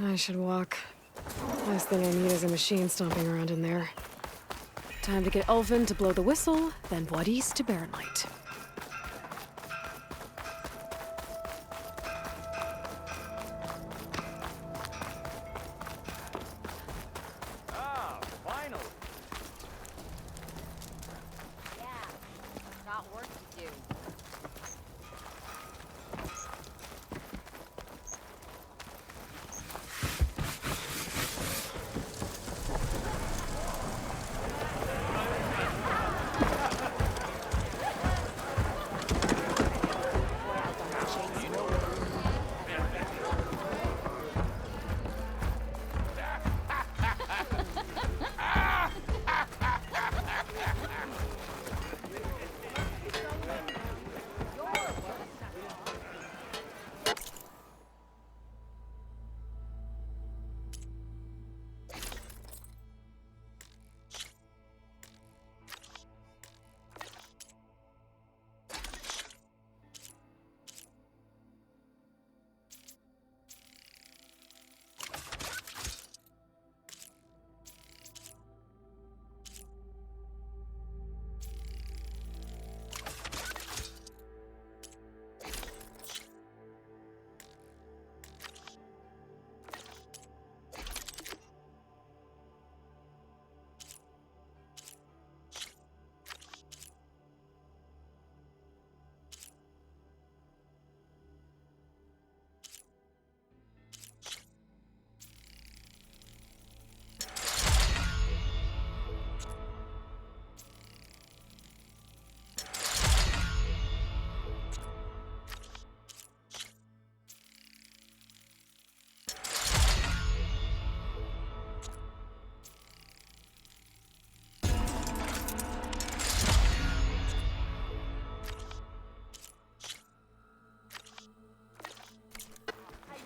I should walk. Last thing I need is a machine stomping around in there. Time to get Ulvin to blow the whistle, then Wadis to Baron Light. Ah, finally. Yeah, got work to do.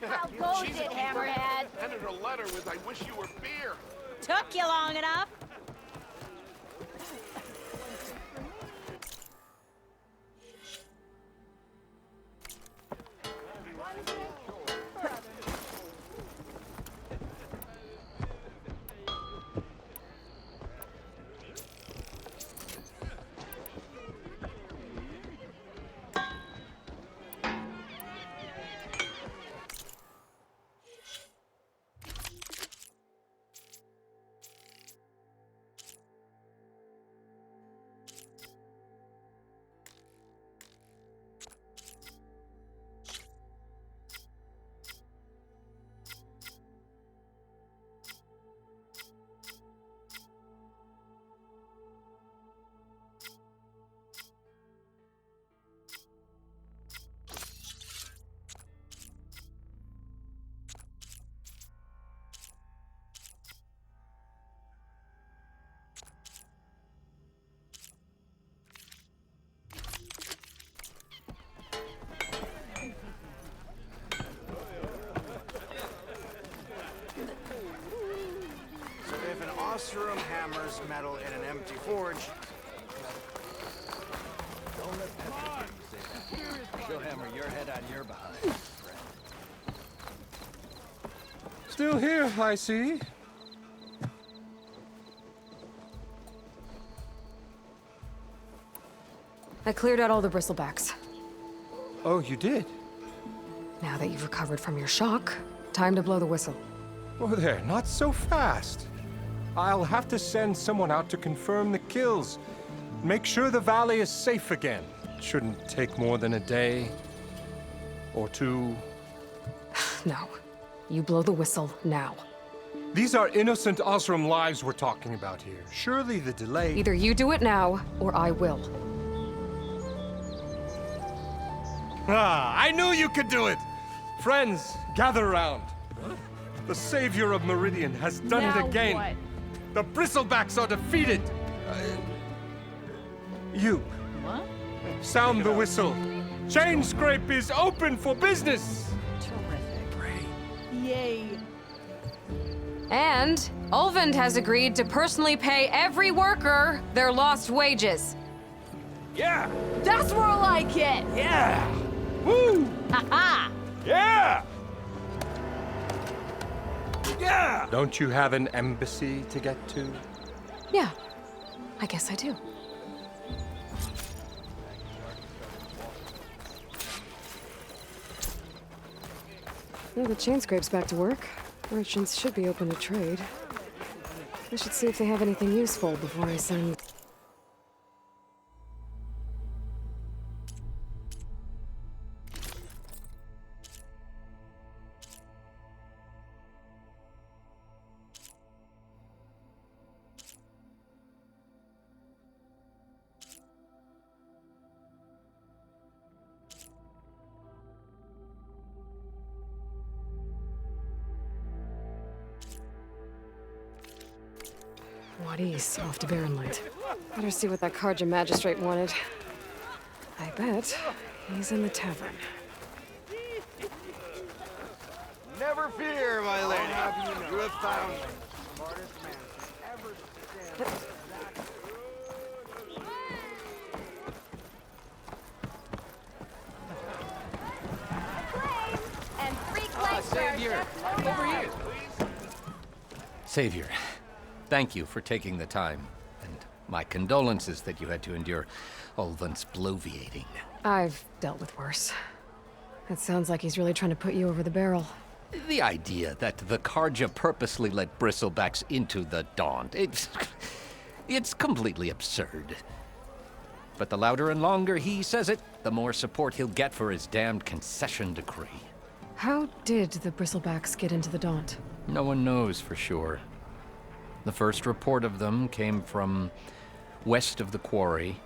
How goes it, Hammerhead? Handed her a letter with "I wish you were beer." Took you long enough. So if an Ostrom hammers metal in an empty forge, Don't let that say that. She'll hammer your head on your behind, friend. Still here, I see. I cleared out all the bristlebacks. Oh, you did? Now that you've recovered from your shock, time to blow the whistle. Oh, there, not so fast. I'll have to send someone out to confirm the kills. Make sure the valley is safe again. Shouldn't take more than a day. Or two. No. You blow the whistle now. These are innocent Osram lives we're talking about here. Surely the delay... Either you do it now, or I will. Ah, I knew you could do it! Friends, gather around. The savior of Meridian has done it again. What? The bristlebacks are defeated. You. What? Sound the whistle. Chain Scrape is open for business. Terrific. Yay. And Ulvin has agreed to personally pay every worker their lost wages. yeah, That's more like it. yeah, woo, Ha-ha. yeah. Don't you have an embassy to get to? Yeah, I guess I do. Well, the chain scrape's back to work. Merchants should be open to trade. I should see if they have anything useful before I send... Wadis, off to Barren Light. Better see what that Karja magistrate wanted. I bet he's in the tavern. Never fear, my lady. You have found me. Smartest man ever stand. And three clay Savior, over here. Savior, thank you for taking the time. And my condolences that you had to endure Ulvund's bloviating. I've dealt with worse. It sounds like he's really trying to put you over the barrel. The idea that the Karja purposely let bristlebacks into the Daunt, it's completely absurd. But the louder and longer he says it, the more support he'll get for his damned concession decree. How did the Bristlebacks get into the Daunt? No one knows for sure. The first report of them came from west of the quarry.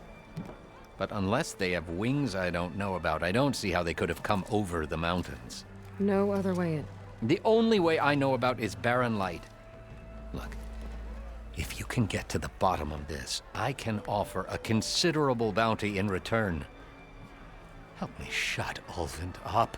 But unless they have wings I don't know about, I don't see how they could have come over the mountains. No other way in. The only way I know about is Barren Light. Look, if you can get to the bottom of this, I can offer a considerable bounty in return. Help me shut Ulvund up.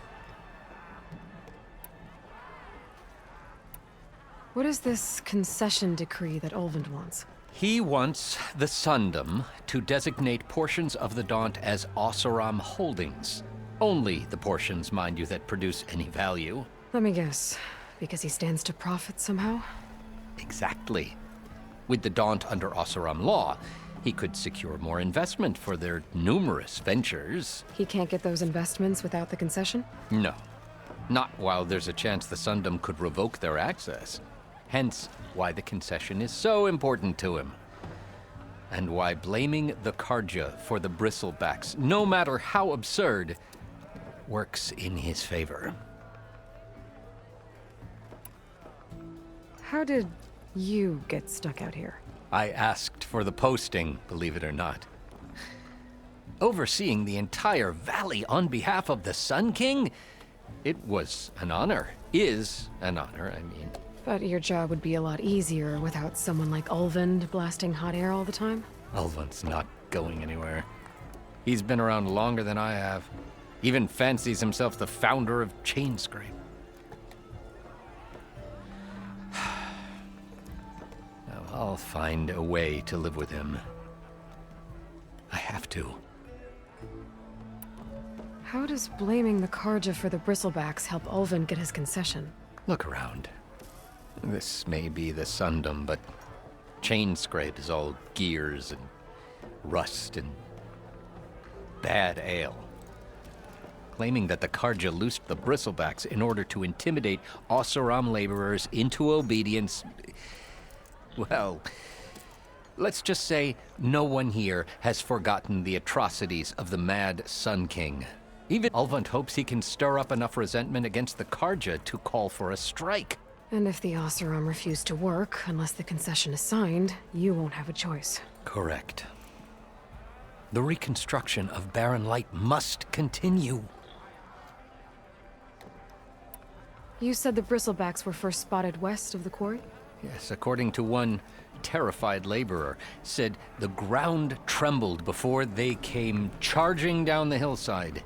What is this concession decree that Ulvund wants? He wants the Sundom to designate portions of the Daunt as Oseram holdings. Only the portions, mind you, that produce any value. Let me guess. Because he stands to profit somehow? Exactly. With the Daunt under Oseram law, he could secure more investment for their numerous ventures. He can't get those investments without the concession? No. Not while there's a chance the Sundom could revoke their access. Hence, why the concession is so important to him. And why blaming the Karja for the Bristlebacks, no matter how absurd, works in his favor. How did you get stuck out here? I asked for the posting, believe it or not. Overseeing the entire valley on behalf of the Sun King? It was an honor. Is an honor, I mean. But your job would be a lot easier without someone like Ulvund blasting hot air all the time? Ulvund's not going anywhere. He's been around longer than I have. Even fancies himself the founder of Chainscrape. Now, I'll find a way to live with him. I have to. How does blaming the Karja for the Bristlebacks help Ulvund get his concession? Look around. This may be the Sundom, but Chainscrape is all gears and rust and bad ale. Claiming that the Karja loosed the Bristlebacks in order to intimidate Oseram laborers into obedience. Well, let's just say no one here has forgotten the atrocities of the mad Sun King. Even Ulvund hopes he can stir up enough resentment against the Karja to call for a strike. And if the Oseram refuse to work, unless the concession is signed, you won't have a choice. Correct. The reconstruction of Barren Light must continue. You said the Bristlebacks were first spotted west of the quarry? Yes, according to one terrified laborer, said the ground trembled before they came charging down the hillside.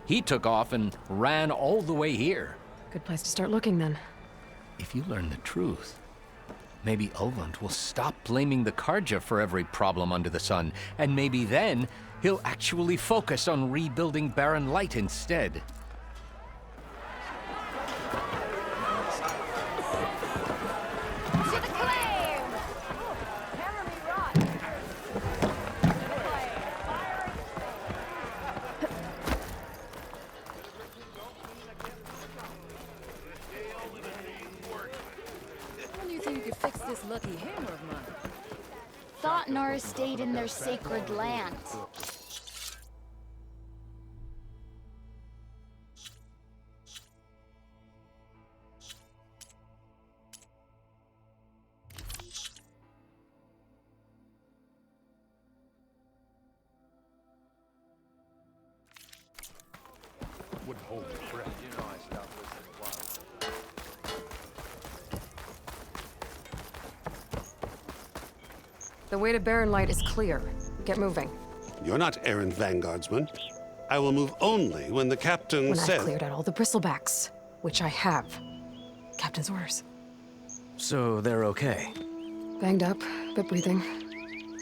He took off and ran all the way here. Good place to start looking, then. If you learn the truth, maybe Ulvund will stop blaming the Karja for every problem under the sun, and maybe then he'll actually focus on rebuilding Barren Light instead. fix this lucky hammer of mine? Thought Norris stayed in their sacred land. Wouldn't hold your breath. You know I stopped listening a while ago. The way to Barren Light is clear. Get moving. You're not errand vanguardsman. I will move only when the captain When says... I've cleared out all the bristlebacks, which I have. Captain's orders. So they're okay? Banged up, but breathing.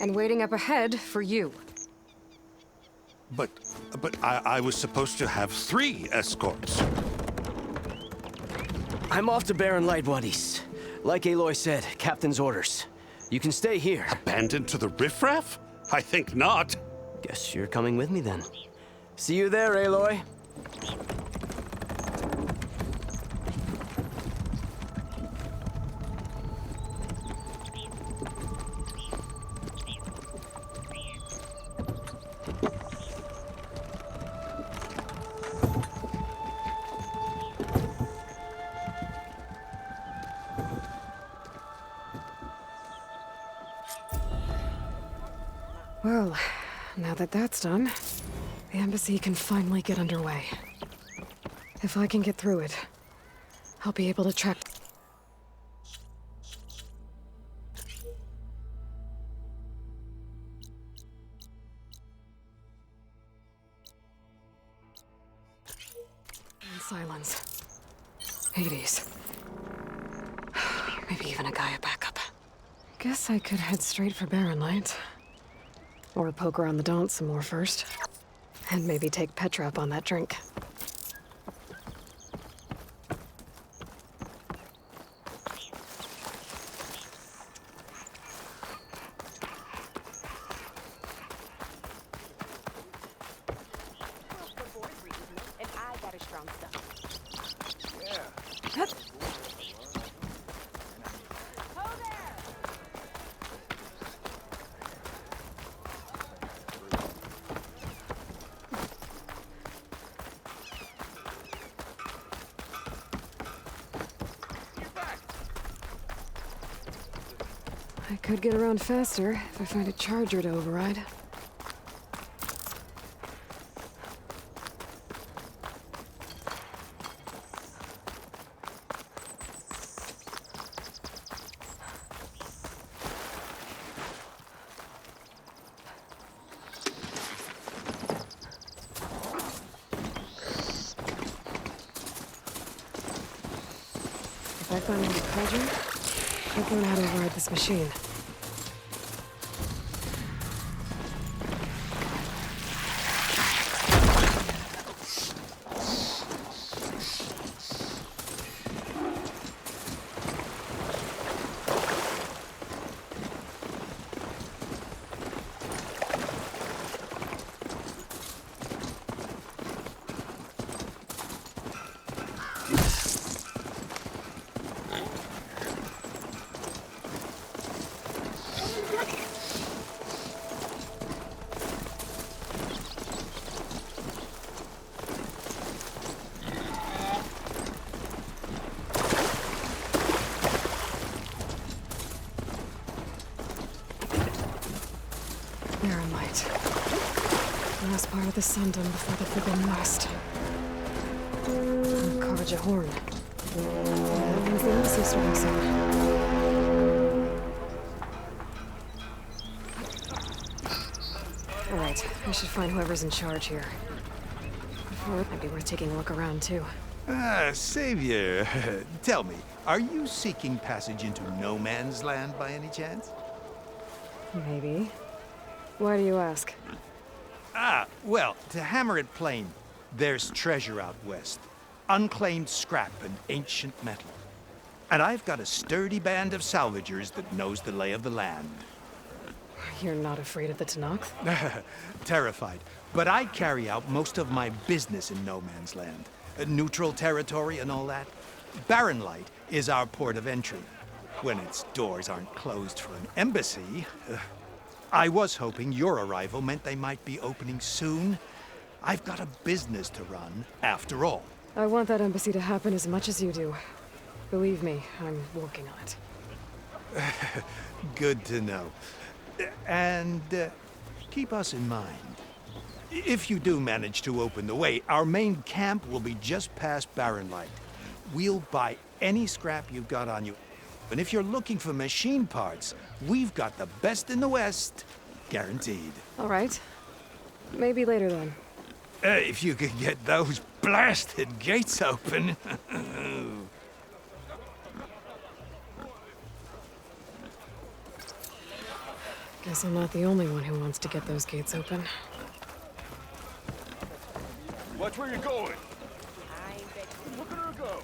And waiting up ahead for you. But I was supposed to have 3 escorts. I'm off to Barren Light, buddies. Like Aloy said, Captain's orders. You can stay here. Abandoned to the riffraff? I think not. Guess you're coming with me then. See you there, Aloy. Well, now that that's done, the embassy can finally get underway. If I can get through it, I'll be able to track... And silence. Hades. Maybe even a Gaia backup. Guess I could head straight for Barren Light. Or poke around the Daunt some more first. And maybe take Petra up on that drink. And I got a strong stomach. I could get around faster if I find a charger to override. If I find a cauldron, I'll learn how to override this machine. Barren Light. Last part of the Sundom before the Forbidden West. And Karja Horn. That means the embassy starting soon. Alright, I should find whoever's in charge here. Before, it might be worth taking a look around, too. Savior, tell me, are you seeking passage into no man's land by any chance? Maybe. Why do you ask? Well, to hammer it plain, there's treasure out west. Unclaimed scrap and ancient metal. And I've got a sturdy band of salvagers that knows the lay of the land. You're not afraid of the Tenakth? Terrified. But I carry out most of my business in no man's land. Neutral territory and all that. Barren Light is our port of entry. when its doors aren't closed for an embassy. I was hoping your arrival meant they might be opening soon. I've got a business to run, after all. I want that embassy to happen as much as you do. Believe me, I'm working on it. Good to know. And keep us in mind. If you do manage to open the way, our main camp will be just past Barren Light. We'll buy any scrap you've got on you. And if you're looking for machine parts, we've got the best in the West. Guaranteed. All right. Maybe later then. If you could get those blasted gates open. Guess I'm not the only one who wants to get those gates open. Watch where you're going. I bet you. Look at her go.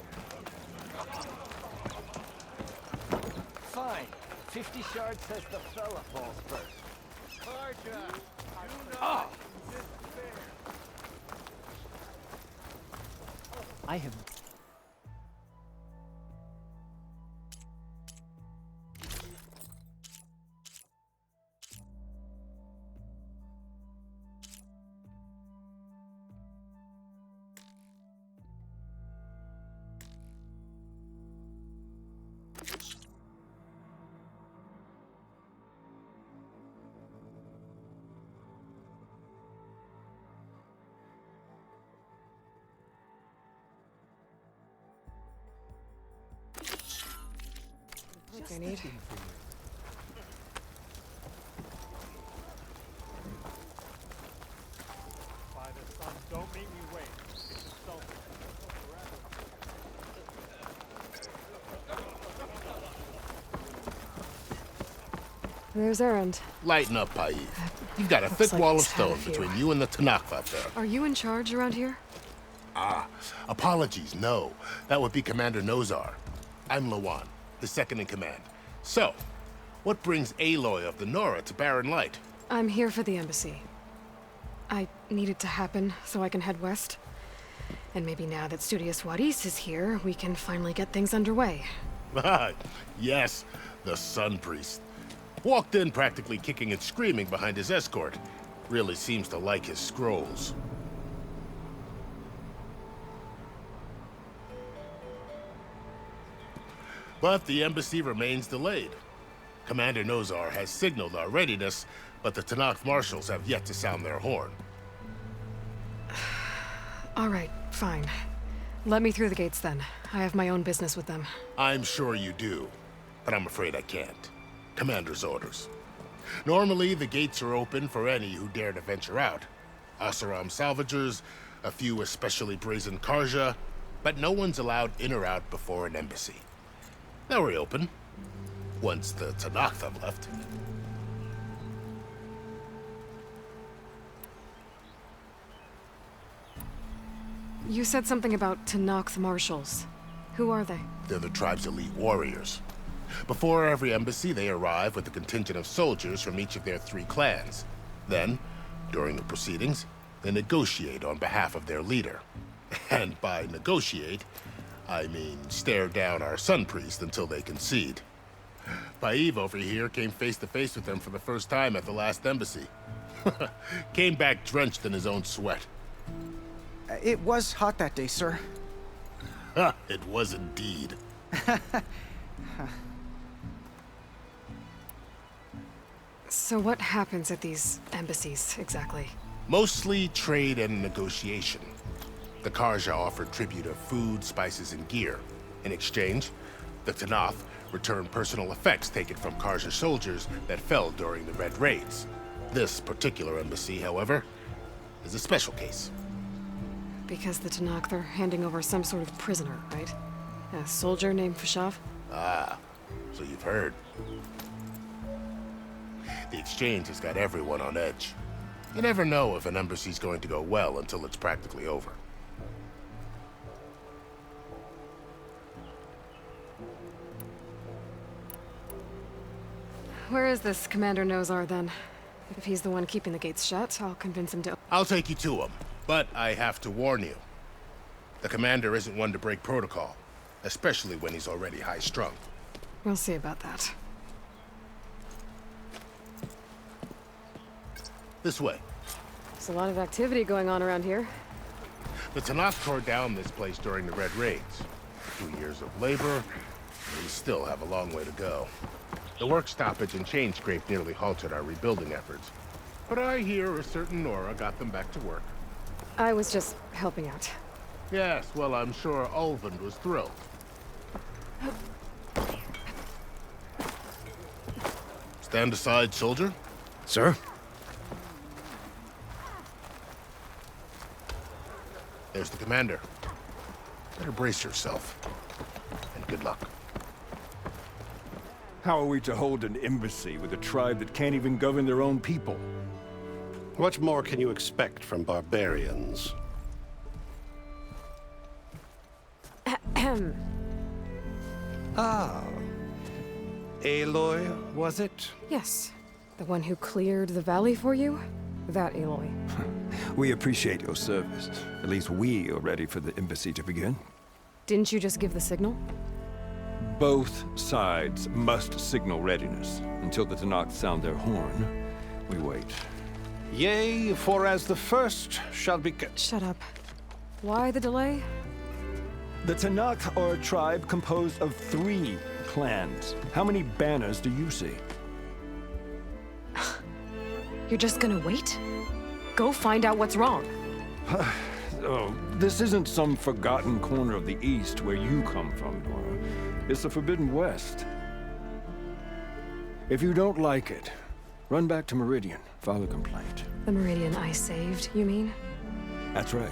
Fine. 50 shards says the fella falls first. Karja, do not despair. I have... I need. By the sun, don't make me wait. It's insulting. There's Erend. Lighten up, Paiv. You've got a Looks thick like wall of he's had a stone few. between you and the Tanakh out there. Are you in charge around here? Ah, apologies, no. That would be Commander Nozar. I'm Lawan, his second in command. So, what brings Aloy of the Nora to Barren Light? I'm here for the embassy. I need it to happen so I can head west. And maybe now that Studious Wadis is here, we can finally get things underway. Yes, the Sun Priest. Walked in practically kicking and screaming behind his escort. Really seems to like his scrolls. But the embassy remains delayed. Commander Nozar has signaled our readiness, but the Tanakh marshals have yet to sound their horn. All right, fine. Let me through the gates then. I have my own business with them. I'm sure you do, but I'm afraid I can't. Commander's orders. Normally, the gates are open for any who dare to venture out. Asaram salvagers, a few especially brazen Karja, but no one's allowed in or out before an embassy. They'll reopen, once the Tanakh have left. You said something about Tanakh marshals. Who are they? They're the tribe's elite warriors. Before every embassy, they arrive with a contingent of soldiers from each of their 3 clans. Then, during the proceedings, they negotiate on behalf of their leader. And by negotiate, I mean stare down our Sun Priest until they concede. Paiv over here came face to face with them for the first time at the last embassy. Came back drenched in his own sweat. It was hot that day, sir. It was indeed. So what happens at these embassies, exactly? Mostly trade and negotiation. The Karja offered tribute of food, spices, and gear. In exchange, the Tanakh returned personal effects taken from Karja soldiers that fell during the Red Raids. This particular embassy, however, is a special case. Because the Tanakh are handing over some sort of prisoner, right? A soldier named Fashav? Ah, so you've heard. The exchange has got everyone on edge. You never know if an embassy's going to go well until it's practically over. Where is this Commander Nozar, then? If he's the one keeping the gates shut, I'll convince him to... I'll take you to him, but I have to warn you. The commander isn't one to break protocol, especially when he's already high-strung. We'll see about that. This way. There's a lot of activity going on around here. The Tanakh tore down this place during the Red Raids. 2 years of labor, and we still have a long way to go. The work stoppage and chain scrape nearly halted our rebuilding efforts. But I hear a certain Nora got them back to work. I was just helping out. Yes, well, I'm sure Ulvund was thrilled. Stand aside, soldier. Sir? There's the commander. Better brace yourself. And good luck. How are we to hold an embassy with a tribe that can't even govern their own people? What more can you expect from barbarians? Ah. Aloy, was it? Yes. The one who cleared the valley for you? That Aloy. We appreciate your service. At least we are ready for the embassy to begin. Didn't you just give the signal? Both sides must signal readiness. Until the Tanakh sound their horn, we wait. Yea, for as the first shall be... Shut up. Why the delay? The Tanakh are a tribe composed of 3 clans. How many banners do you see? You're just gonna wait? Go find out what's wrong. Oh, this isn't some forgotten corner of the East where you come from, Nora. It's the Forbidden West. If you don't like it, run back to Meridian, file a complaint. The Meridian I saved, you mean? That's right.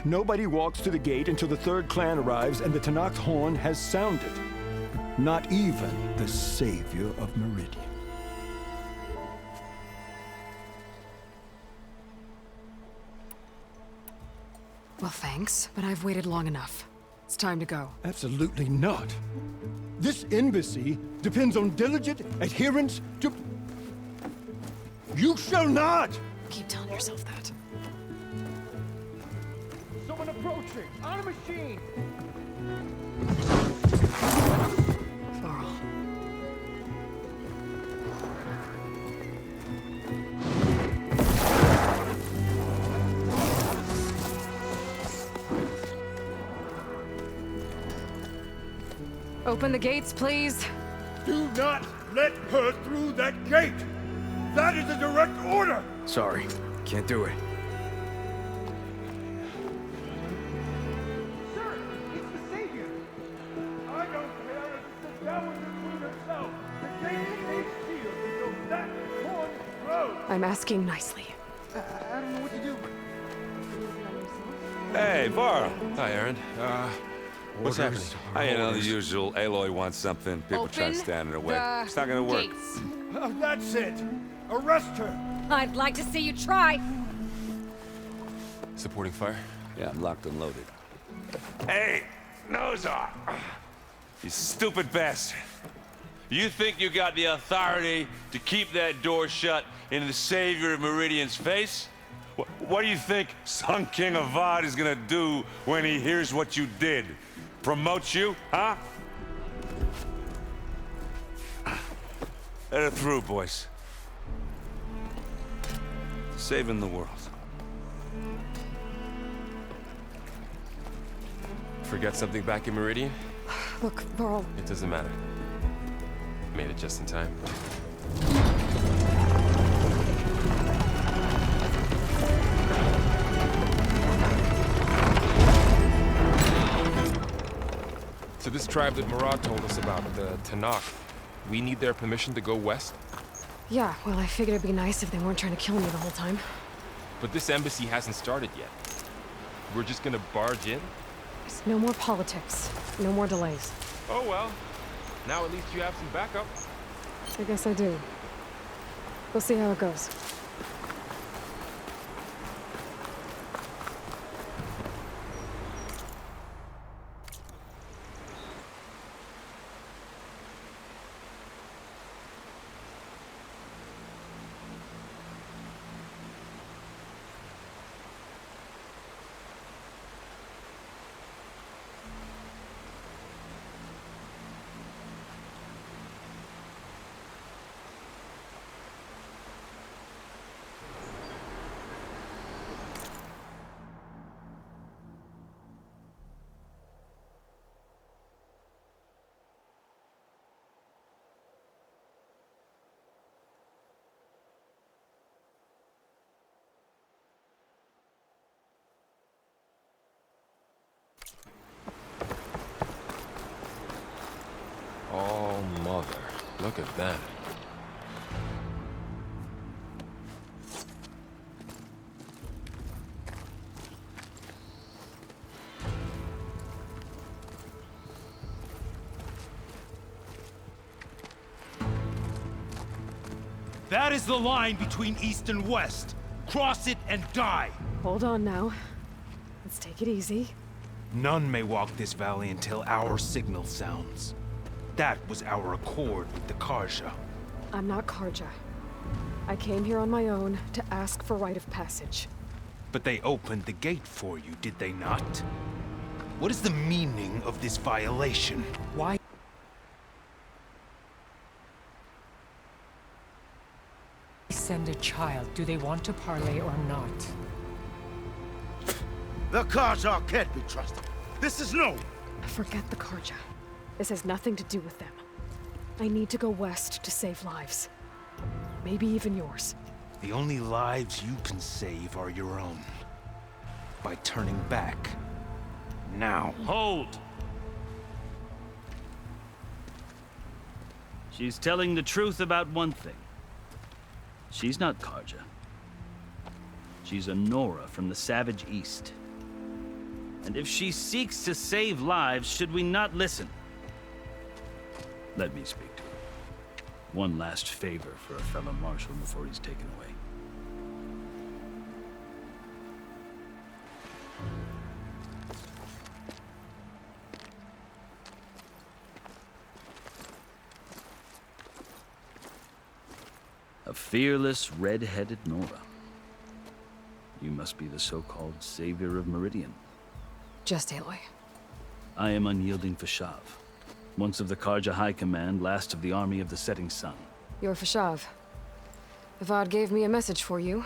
Nobody walks to the gate until the 3rd clan arrives and the Tanakh's horn has sounded. Not even the savior of Meridian. Well, thanks, but I've waited long enough. It's time to go. Absolutely not. This embassy depends on diligent adherence to... You shall not! Keep telling yourself that. Someone approaching! On a machine! Laurel. Open the gates, please. Do not let her through that gate! That is a direct order! Sorry, can't do it. Sir, it's the Savior! I don't care if it's the Dowager Queen herself! The gate is sealed until that horn blows! I'm asking nicely. I don't know what to do. Hey, Varl. Hi, Aaron. What's happening? You know, the usual. Aloy wants something. People try to stand in her way. It's not gonna work. Gates. That's it! Arrest her! I'd like to see you try. Supporting fire? Yeah, I'm locked and loaded. Hey, nose off! You stupid bastard. You think you got the authority to keep that door shut in the savior of Meridian's face? What do you think Sun King Avad is gonna do when he hears what you did? Promote you, huh? Let her through, boys. Saving the world. Forget something back in Meridian? Look, Laurel. It doesn't matter. Made it just in time. So this tribe that Murad told us about, the Tanakh, we need their permission to go west? Yeah, well, I figured it'd be nice if they weren't trying to kill me the whole time. But this embassy hasn't started yet. We're just gonna barge in? There's no more politics. No more delays. Oh well. Now at least you have some backup. I guess I do. We'll see how it goes. Look at that. That is the line between East and West. Cross it and die. Hold on now. Let's take it easy. None may walk this valley until our signal sounds. That was our accord with the Karja. I'm not Karja. I came here on my own to ask for rite of passage. But they opened the gate for you, did they not? What is the meaning of this violation? Why? Send a child. Do they want to parley or not? The Karja can't be trusted. This is no. Forget the Karja. This has nothing to do with them. I need to go west to save lives. Maybe even yours. The only lives you can save are your own. By turning back. Now. Hold! She's telling the truth about one thing. She's not Karja. She's a Nora from the Savage East. And if she seeks to save lives, should we not listen? Let me speak to her. One last favor for a fellow marshal before he's taken away. A fearless, red-headed Nora. You must be the so-called savior of Meridian. Just Aloy. I am unyielding Fashav. Once of the Karja High Command, last of the army of the setting sun. You're Fashav. Avad gave me a message for you.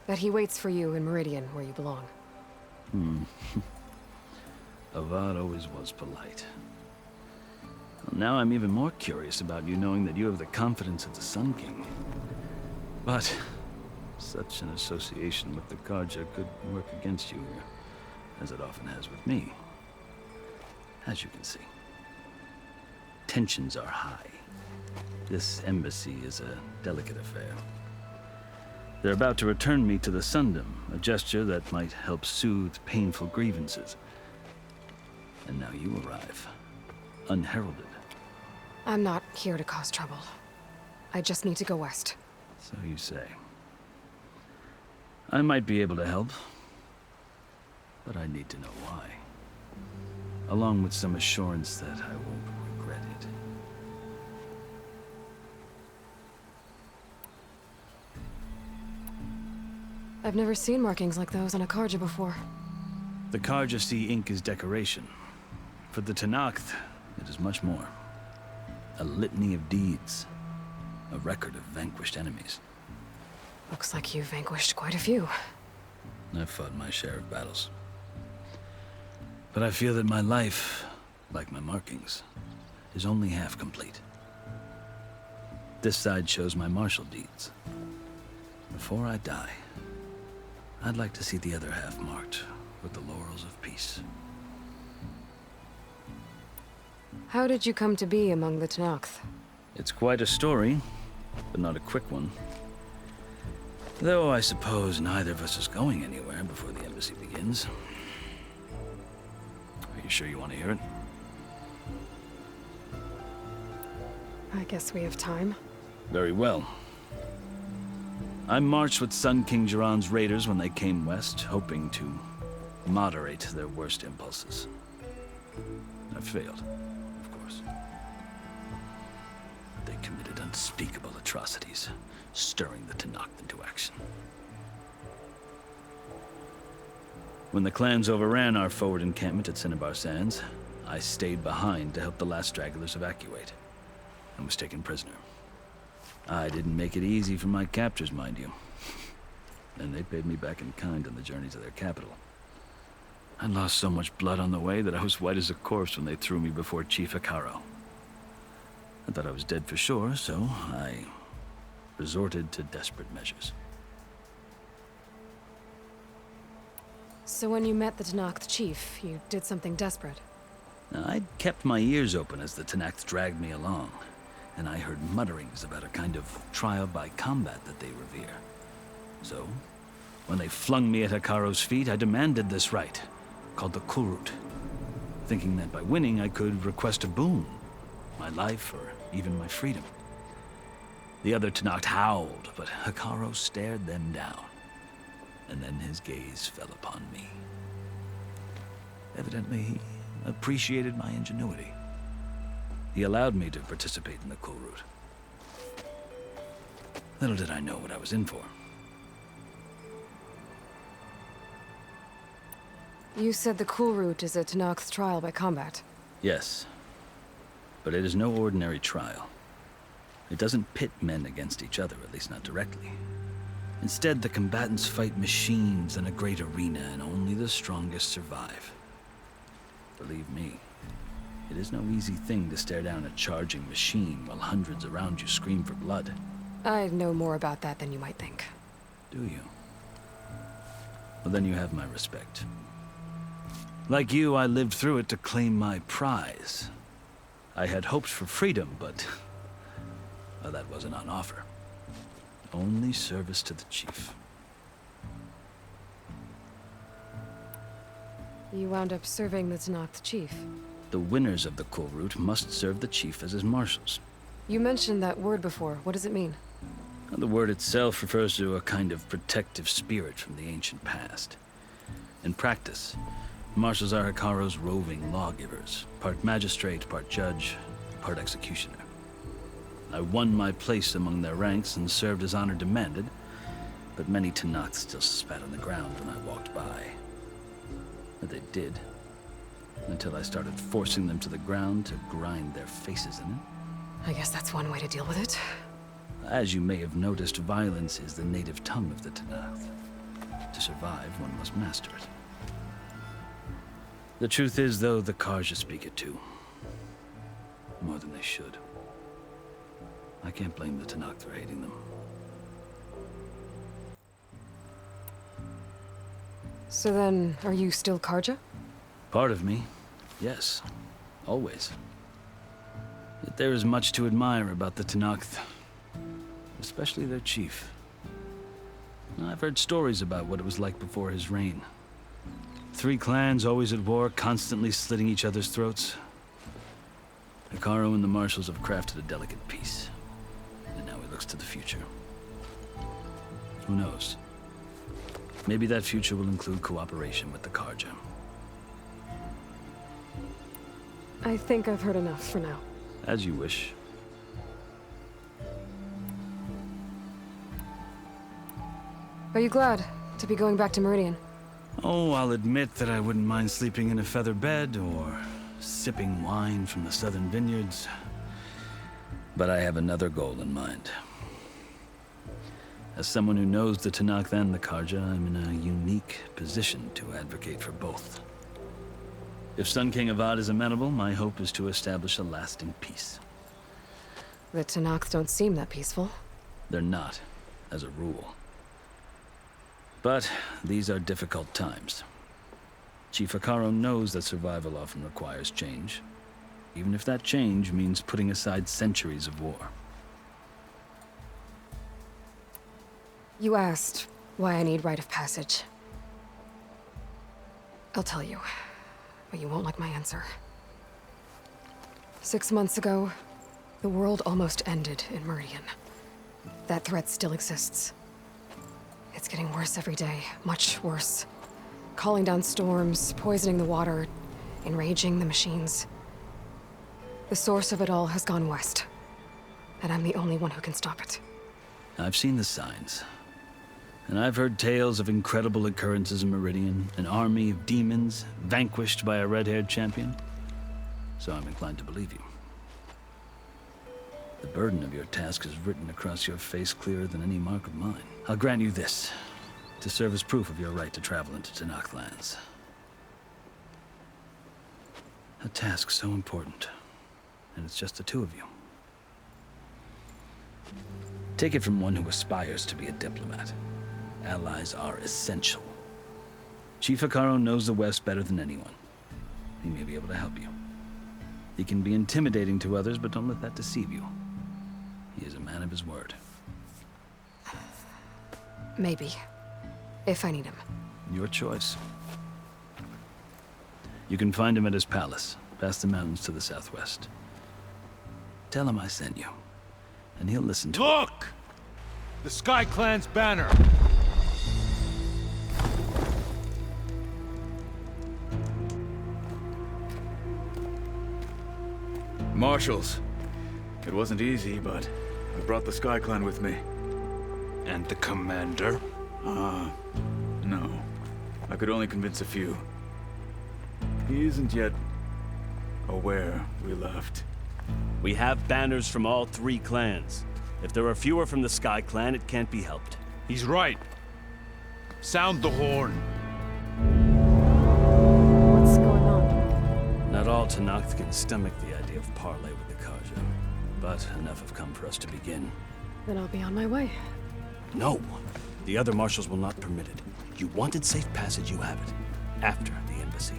That he waits for you in Meridian, where you belong. Avad always was polite. Well, now I'm even more curious about you knowing that you have the confidence of the Sun King. But such an association with the Karja could work against you, as it often has with me. As you can see. Tensions are high. This embassy is a delicate affair. They're about to return me to the Sundom, a gesture that might help soothe painful grievances. And now you arrive, unheralded. I'm not here to cause trouble. I just need to go west. So you say. I might be able to help, but I need to know why. Along with some assurance that I won't regret it. I've never seen markings like those on a Karja before. The Karja see ink as decoration. For the Tenakth, it is much more. A litany of deeds. A record of vanquished enemies. Looks like you've vanquished quite a few. I've fought my share of battles. But I feel that my life, like my markings, is only half complete. This side shows my martial deeds. Before I die, I'd like to see the other half marked with the laurels of peace. How did you come to be among the Tenakth? It's quite a story, but not a quick one. Though I suppose neither of us is going anywhere before the embassy begins. Are you sure you want to hear it? I guess we have time. Very well. I marched with Sun King Jiran's raiders when they came west, hoping to moderate their worst impulses. I failed, of course. They committed unspeakable atrocities, stirring the Tenakth into action. When the clans overran our forward encampment at Cinnabar Sands, I stayed behind to help the last stragglers evacuate, and was taken prisoner. I didn't make it easy for my captors, mind you. And they paid me back in kind on the journey to their capital. I lost so much blood on the way that I was white as a corpse when they threw me before Chief Hikaro. I thought I was dead for sure, so I resorted to desperate measures. So when you met the Tenakth chief, you did something desperate? Now, I'd kept my ears open as the Tenakth dragged me along, and I heard mutterings about a kind of trial by combat that they revere. So, when they flung me at Hikaro's feet, I demanded this right, called the Kurut, thinking that by winning I could request a boon, my life or even my freedom. The other Tenakth howled, but Hikaru stared them down, and then his gaze fell upon me. Evidently, he appreciated my ingenuity. He allowed me to participate in the Kurut. Little did I know what I was in for. You said the Kurut is a Tenakth's trial by combat. Yes, but it is no ordinary trial. It doesn't pit men against each other, at least not directly. Instead, the combatants fight machines in a great arena, and only the strongest survive. Believe me, it is no easy thing to stare down a charging machine while hundreds around you scream for blood. I know more about that than you might think. Do you? Well, then you have my respect. Like you, I lived through it to claim my prize. I had hopes for freedom, but well, that wasn't on offer. Only service to the chief. You wound up serving the Tenakth chief. The winners of the Kurut must serve the chief as his marshals. You mentioned that word before. What does it mean? The word itself refers to a kind of protective spirit from the ancient past. In practice, marshals are Hikaru's roving lawgivers, part magistrate, part judge, part executioner. I won my place among their ranks and served as honor demanded, but many Tenakth still spat on the ground when I walked by. But they did, until I started forcing them to the ground to grind their faces in it. I guess that's one way to deal with it. As you may have noticed, violence is the native tongue of the Tenakth. To survive, one must master it. The truth is, though, the Karja speak it too. More than they should. I can't blame the Tenakth for hating them. So then, are you still Karja? Part of me, yes. Always. Yet there is much to admire about the Tenakth. Especially their chief. I've heard stories about what it was like before his reign. 3 clans always at war, constantly slitting each other's throats. Hikaru and the marshals have crafted a delicate peace. And now he looks to the future. Who knows? Maybe that future will include cooperation with the Karja. I think I've heard enough for now. As you wish. Are you glad to be going back to Meridian? Oh, I'll admit that I wouldn't mind sleeping in a feather bed or sipping wine from the southern vineyards. But I have another goal in mind. As someone who knows the Tenakth and the Karja, I'm in a unique position to advocate for both. If Sun King Avad is amenable, my hope is to establish a lasting peace. The Tenakth don't seem that peaceful. They're not, as a rule. But these are difficult times. Chief Hikaru knows that survival often requires change, even if that change means putting aside centuries of war. You asked why I need rite of passage. I'll tell you, but you won't like my answer. 6 months ago, the world almost ended in Meridian. That threat still exists. It's getting worse every day, much worse. Calling down storms, poisoning the water, enraging the machines. The source of it all has gone west, and I'm the only one who can stop it. I've seen the signs. And I've heard tales of incredible occurrences in Meridian, an army of demons vanquished by a red-haired champion. So I'm inclined to believe you. The burden of your task is written across your face clearer than any mark of mine. I'll grant you this, to serve as proof of your right to travel into Tenakth lands. A task so important, and it's just the 2 of you. Take it from one who aspires to be a diplomat. Allies are essential. Chief Hikaru knows the West better than anyone. He may be able to help you. He can be intimidating to others, but don't let that deceive you. He is a man of his word. Maybe. If I need him. Your choice. You can find him at his palace, past the mountains to the southwest. Tell him I sent you, and he'll listen to Look! The Sky Clan's banner! Marshals. It wasn't easy, but I brought the Sky Clan with me. And the commander? No. I could only convince a few. He isn't yet aware we left. We have banners from all 3 clans. If there are fewer from the Sky Clan, it can't be helped. He's right. Sound the horn. What's going on? Not all Tenakth can stomach the idea of parley with the Karja, but enough have come for us to begin. Then I'll be on my way. No! The other marshals will not permit it. You wanted safe passage, you have it. After the embassy.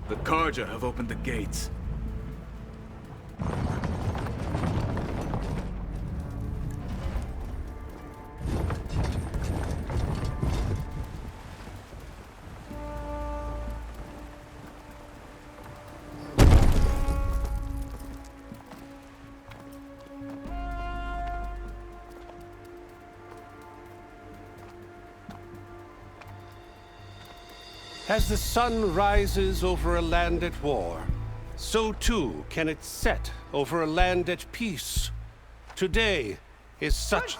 The Karja have opened the gates. As the sun rises over a land at war, so too can it set over a land at peace. Today is such...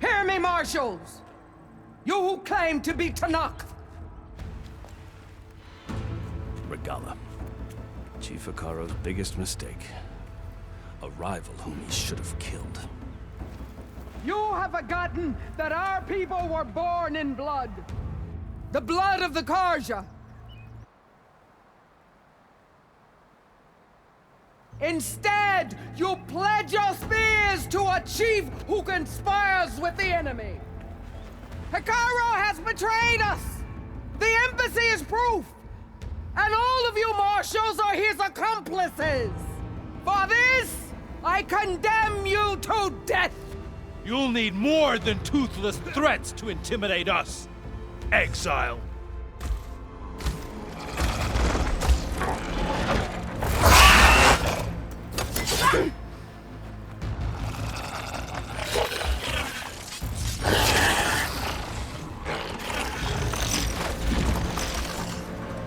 Hear me, marshals! You who claim to be Tenakth! Regala. Chief Akaro's biggest mistake. A rival whom he should have killed. You have forgotten that our people were born in blood. The blood of the Karja. Instead, you pledge your spears to a chief who conspires with the enemy. Akaro has betrayed us! The embassy is proof! And all of you marshals are his accomplices! For this, I condemn you to death! You'll need more than toothless threats to intimidate us. Exile.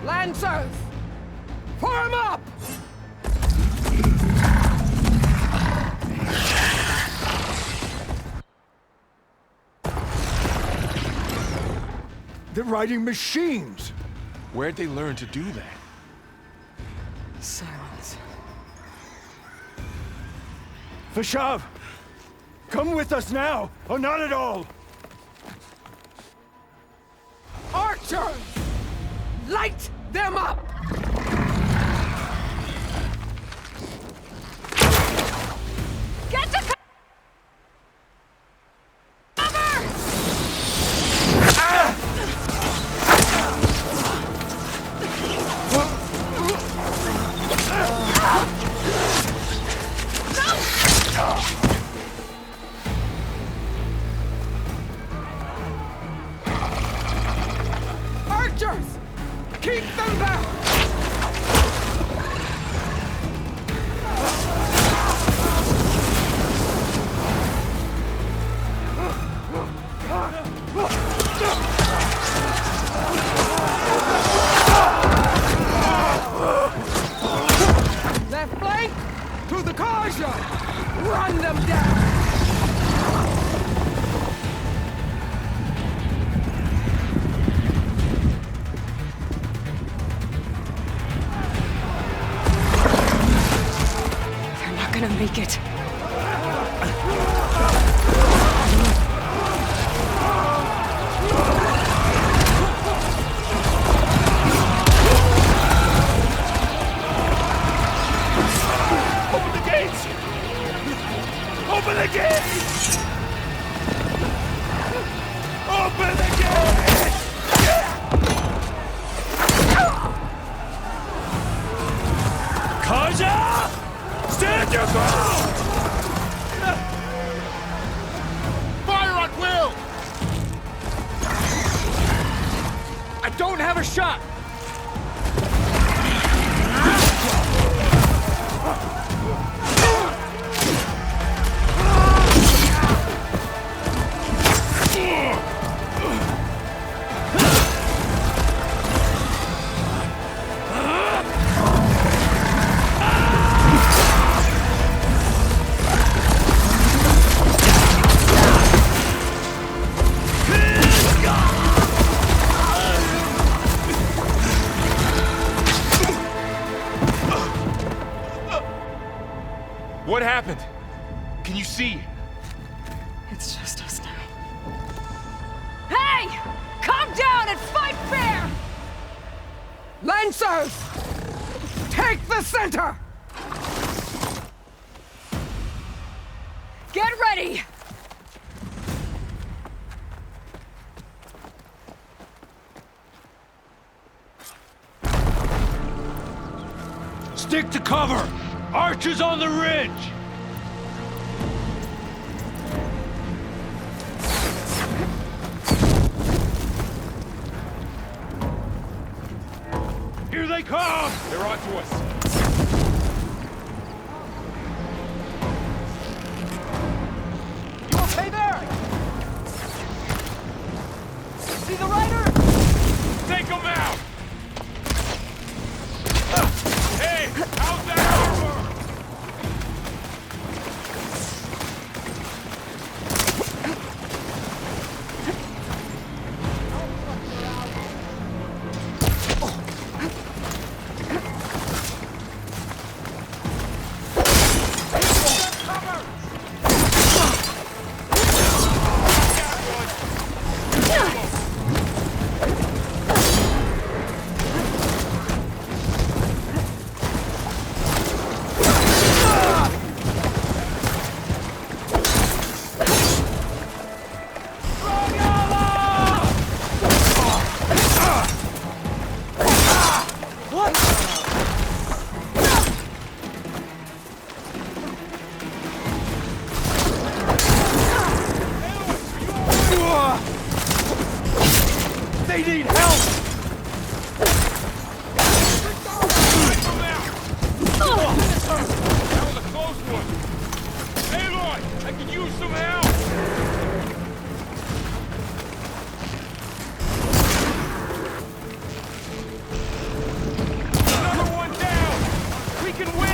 Lancers! Form up! They're riding machines! Where'd they learn to do that? Silence. Vashav! Come with us now, or not at all! Archers! Light them up! Get to cover! Archers! Keep them back! Left flank! To the Karja! Run them down! They're not gonna make it. have a shot! What happened? Can you see? It's just us now. Hey! Calm down and fight fair! Lancers! Take the center! Get ready! Stick to cover! Archers on the ridge! Here they come! They're on to us. You okay there? See the rider? Take them out! Hey! How's that armor? They need help! That was a close one! Aloy! I can use some help! Another one down! We can win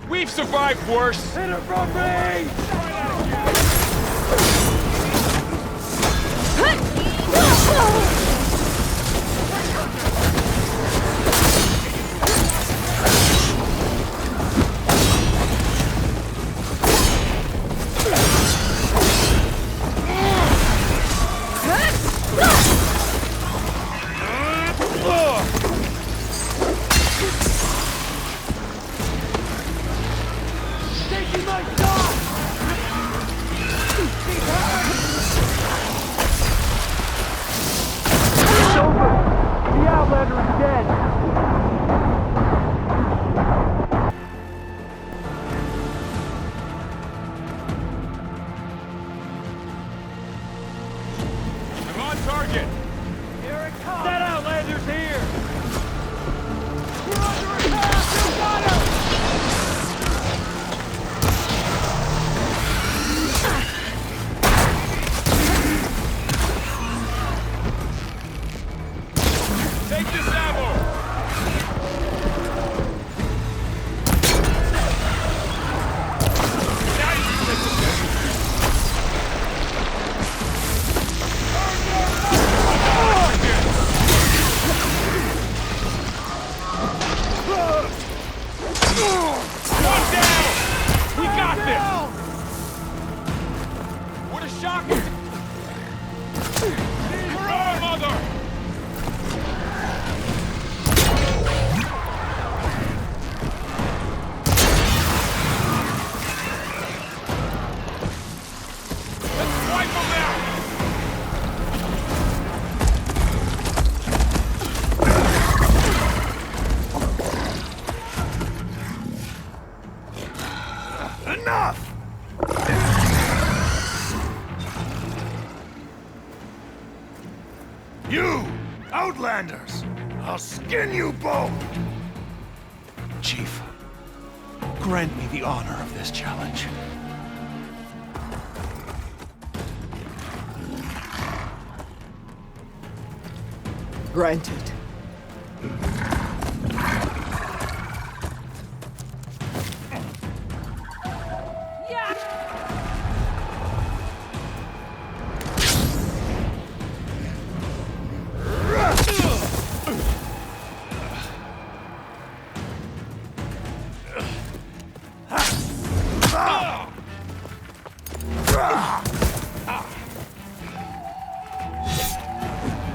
We've survived worse! Hit her from me! Taking my shot! She's hurt! Take this ammo! One down! We got this! What a shock! Hurrah, mother! Let's wipe them out! Enough! You, Outlanders! I'll skin you both! Chief, grant me the honor of this challenge. Granted.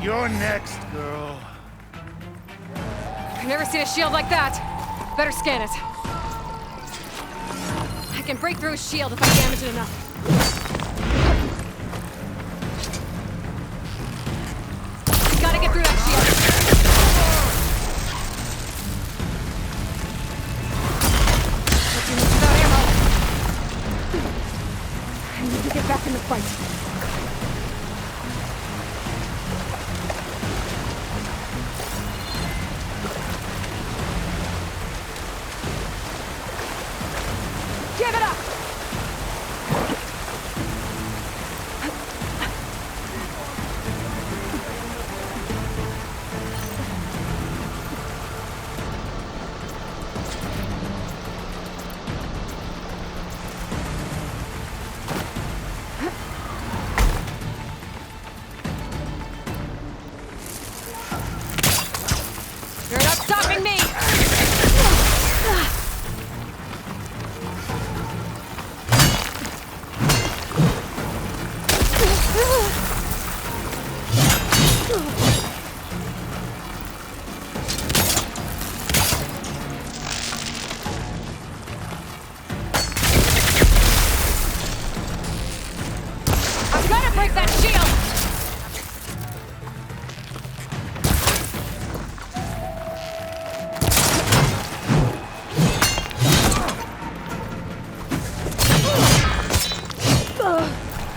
You're next, girl. I've never seen a shield like that. Better scan it. I can break through his shield if I damage it enough. Gotta get through that shield. Let's do this without ammo. I need to get back in the fight. Give it up! You're not stopping me! I'm gonna break that shield!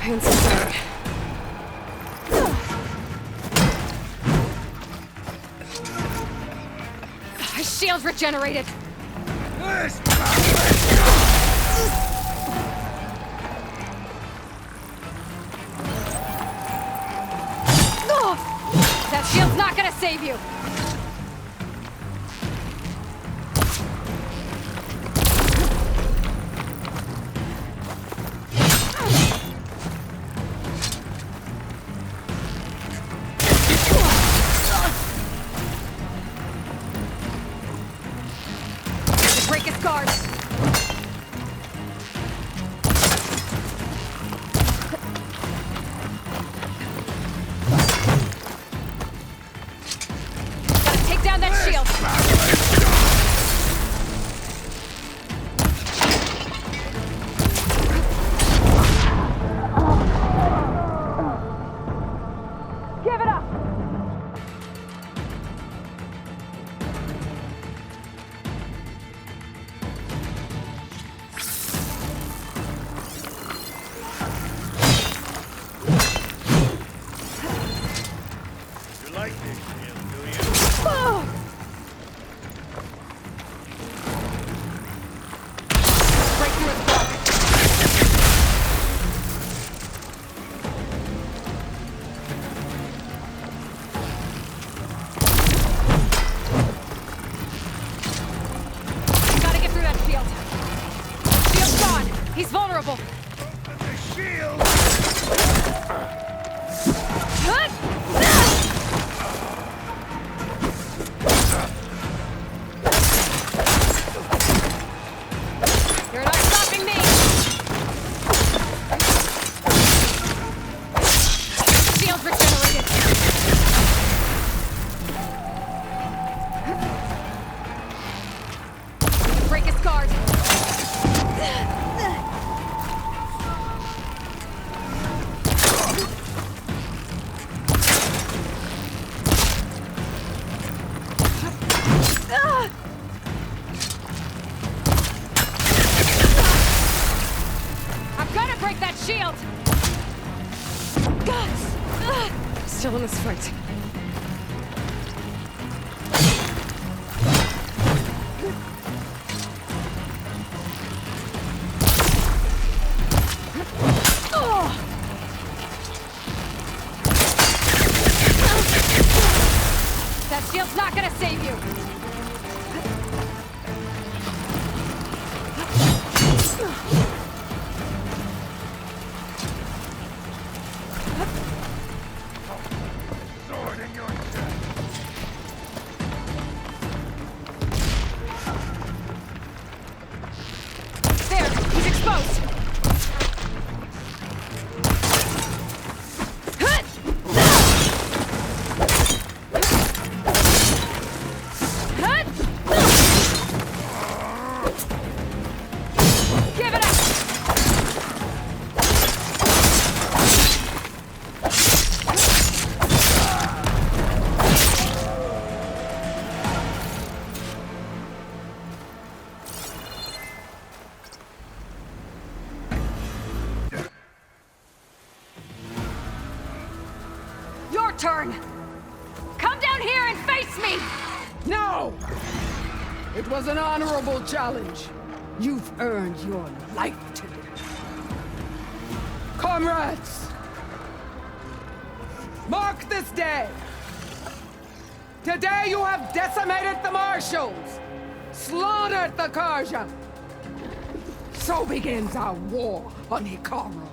I'm so sorry. His shield's regenerated. That shield's not gonna save you. Break his guard. Gotta take down that shield. Give it up. You like this shield, do you? I'm gonna break that shield! Still in this fight. That shield's not gonna save you! There! He's exposed! Give it up! Your turn! Come down here and face me! No! It was an honorable challenge. You've earned your life today. Comrades! Mark this day! Today you have decimated the Marshals! Slaughtered the Karja! So begins our war on Hikaru.